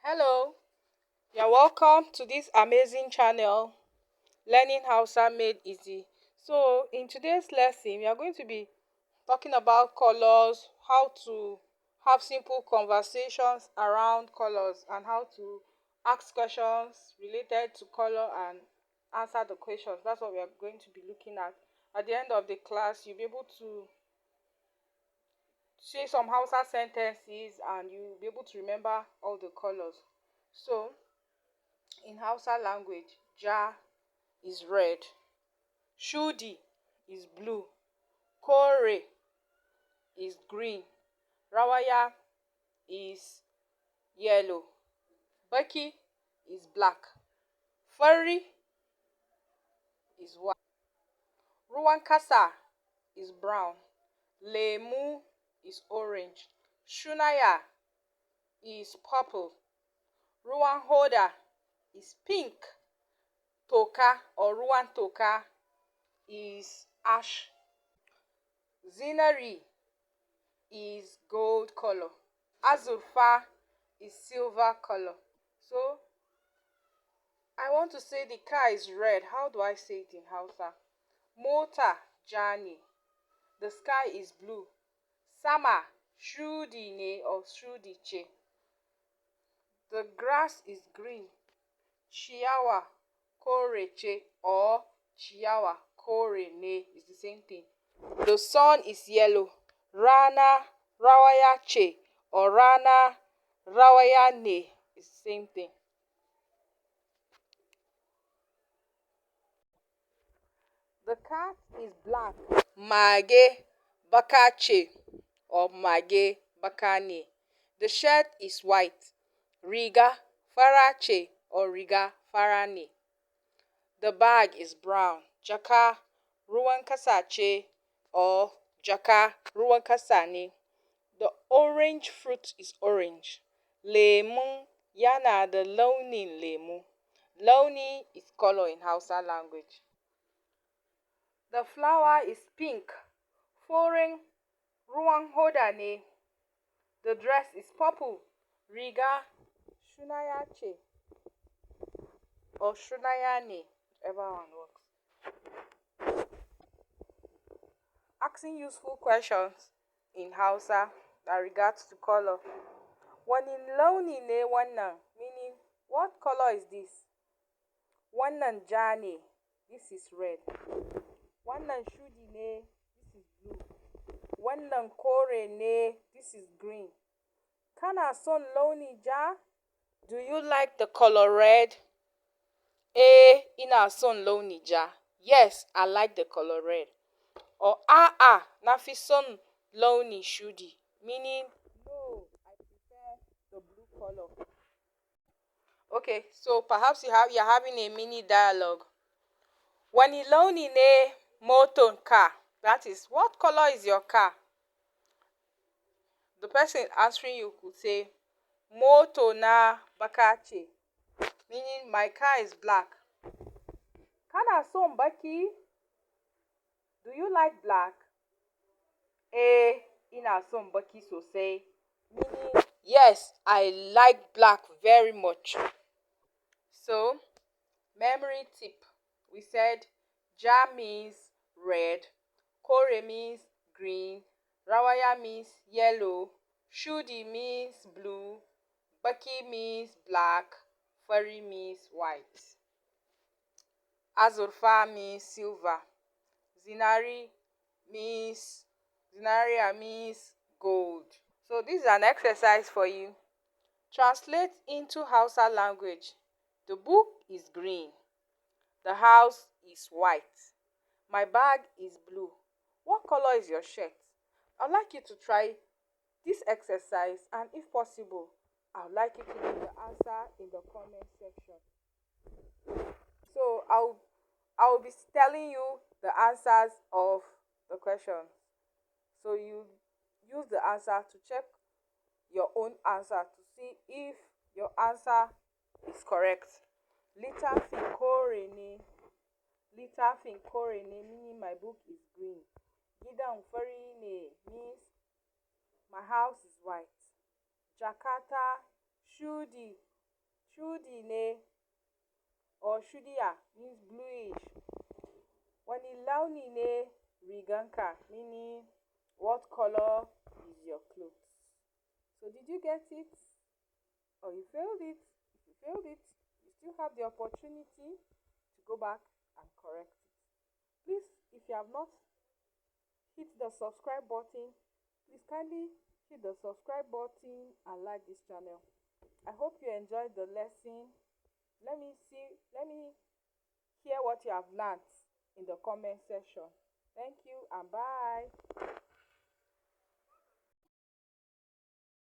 Hello, you're welcome to this amazing channel, Learning Hausa Made Easy. So, in today's lesson, we are going to be talking about colors, how to have simple conversations around colors, and how to ask questions related to color and answer the questions. That's what we are going to be looking at. At the end of the class, you'll be able to say some Hausa sentences and you'll be able to remember all the colors. So, in Hausa language, ja is red, shudi is blue, kore is green, rawaya is yellow, baki is black, fari is white, ruwan kasa is brown, lemu is orange, shunaya is purple, ruwan hoda is pink, toka or ruwan toka is ash, zinari is gold color, azurfa is silver color. So I want to say the car is red. How do I say it in Hausa? Mota jani. The sky is blue. Sama shudi ne or shudi che. The grass is green. Chiyawa kore che or chiyawa kore ne is the same thing. The sun is yellow. Rana rawaya che or rana rawaya ne is the same thing. The cat is black. Mage bakache or mage bakane. The shirt is white. Riga farache or riga farane. The bag is brown. Jaka ruwan kasache or jaka ruwan kasane. The orange fruit is orange. Lemon yana da launin lemu. Launi is color in Hausa language. The flower is pink. Foreign ruwan hoda ne. The dress is purple. Riga shunaya ce or shunaya ne, whichever one works. Asking useful questions in Hausa that regards to color. Wani launi ne wannan? Meaning, what color is this? Wannan ja ne. This is red. Wannan shudi ne. This is blue. Wannan kore ne. This is green. Kana son launi ja? Do you like the color red? Ina son launi ja. Yes, I like the color red. Or na fi son launi shudi. Meaning, no, I prefer the blue color. Okay, so perhaps you're having a mini dialogue. Wani launi ne moton car? That is, what color is your car? The person answering you could say, Moto na bakache, meaning my car is black. Kana son baki? Do you like black? Ina son baki sosai. Meaning, yes, I like black very much. So, memory tip. We said ja means red, kore means green, rawaya means yellow, shudi means blue, baki means black, fari means white, azurfa means silver, zinaria means gold. So this is an exercise for you. Translate into Hausa language. The book is green. The house is white. My bag is blue. What color is your shirt? I'd like you to try this exercise, and if possible, I'd like you to leave the answer in the comment section. So I'll be telling you the answers of the questions. So you use the answer to check your own answer to see if your answer is correct. Littafin kore ne. Littafin kore ne meaning my book is green. Gidan fari ne means my house is white. Jakata shudi Shudi ne or shudiya means bluish. Wani launi ne riganka, meaning what color is your clothes? So did you get it or you failed it? If you failed it, you still have the opportunity to go back and correct it. Please, if you have not hit the subscribe button, please kindly hit the subscribe button and like this channel. I hope you enjoyed the lesson. Let me hear what you have learned in the comment section. Thank you and bye.